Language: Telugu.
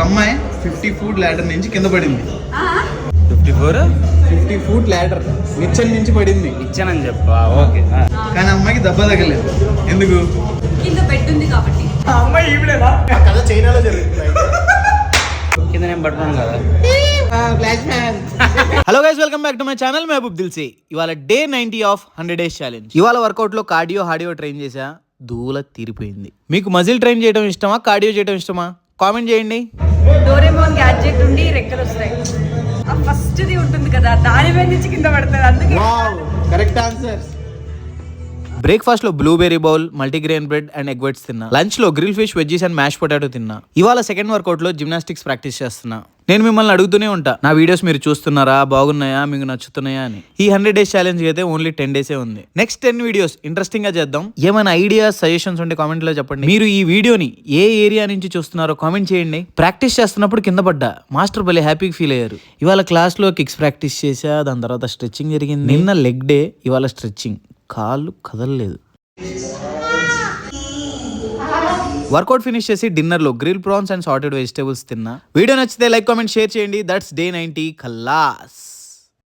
అమ్మాయి 50 ఫూట్ ల్యాడర్ నుంచి కింద పడింది. 50 ఫూట్ ల్యాడర్ నిచ్చెన నుంచి పడింది. ఇచ్చానని చెప్పా. ఓకే. కానీ అమ్మాయికి దెబ్బ తగలేదు. ఎందుకు? కింద బెడ్ ఉంది కాబట్టి. అమ్మాయి ఈవిడేనా? కథ చైనాలో జరుగుతుంది. కింద నేను పడుతున్నాను కదా. Hello guys, welcome back to my channel Mahaboob Dilse. ఇవాళ డే 90 ఆఫ్ 100 days ఛాలెంజ్. ఇవాళ వర్కౌట్ లో కార్డియో హార్డియో ట్రైన్ చేసా, దూల తీరిపోయింది. మీకు మజిల్ ట్రైన్ చేయడం ఇష్టమా, కార్డియో చేయడం ఇష్టమా? కామెంట్ చేయండి. డోరేమోన్ గ్యాడ్జెట్ నుండి రెక్కలు వస్తాయి. ఆ ఫస్ట్ ది ఉంటుంది కదా, దాని మీద నుంచి కింద పడుతుంది. అందుకే కరెక్ట్ ఆన్సర్. బ్రేక్ఫాస్ట్ లో blueberry bowl, multigrain bread and egg whites తిన్నా. లంచ్ లో grill fish, veggies and mash potato తిన్నా. ఇవాళ సెకండ్ వర్కౌట్ లో జిమ్నాస్టిక్స్ ప్రాక్టీస్ చేస్తున్నా. నేను మిమ్మల్ని అడుగుతూనే ఉంటా, నా వీడియోస్ మీరు చూస్తున్నారా, బాగున్నాయా, మీకు నచ్చుతున్నాయా అని. ఈ 100 days ఛాలెంజ్ అయితే ఓన్లీ 10 days ఉంది. నెక్స్ట్ 10 వీడియోస్ ఇంట్రెస్టింగ్ గా చేద్దాం. ఏమైనా ఐడియాస్, సజెషన్స్ ఉంటే కామెంట్ లో చెప్పండి. మీరు ఈ వీడియోని ఏ ఏరియా నుంచి చూస్తున్నారో కామెంట్ చేయండి. ప్రాక్టీస్ చేస్తున్నప్పుడు కింద పడ్డా, మాస్టర్ భలే హ్యాపీగా ఫీల్ అయ్యారు. ఇవాళ క్లాస్ లో కిక్స్ ప్రాక్టీస్ చేసా, దాని తర్వాత స్ట్రెచ్చింగ్ జరిగింది. నిన్న లెగ్ డే, ఇవాళ స్ట్రెచ్చింగ్. కాళ్ళు కదలలేదు. వర్కౌట్ ఫినిష్ చేసి డిన్నర్ లో grill prawns and sorted vegetables తిన్నా. వీడియో నచ్చితే లైక్, కామెంట్, షేర్ చేయండి. That's day 90 Khallas.